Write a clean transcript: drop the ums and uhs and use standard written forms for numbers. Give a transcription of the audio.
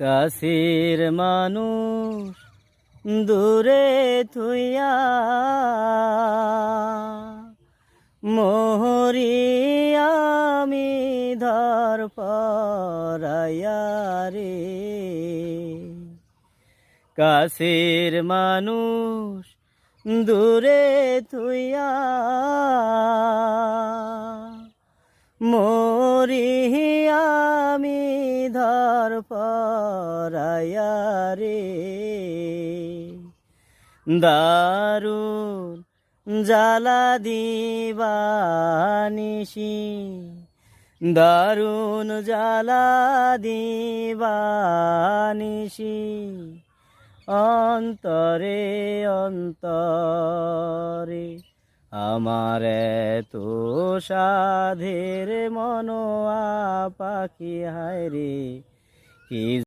কাছের মানুষ দূরে থুইয়া মোহরি আমি ধর পরাইয়া রে। কাছের মানুষ দূরে থুইয়া মোরি আমি ধর পরাইয়া রে। দারুণ জ্বালা দিবানিসি, দারুণ জ্বালা দিবানিসি, অন্তরে অন্তরে আমার এতো সাধের মনোয়া পাখি হায় রে। কি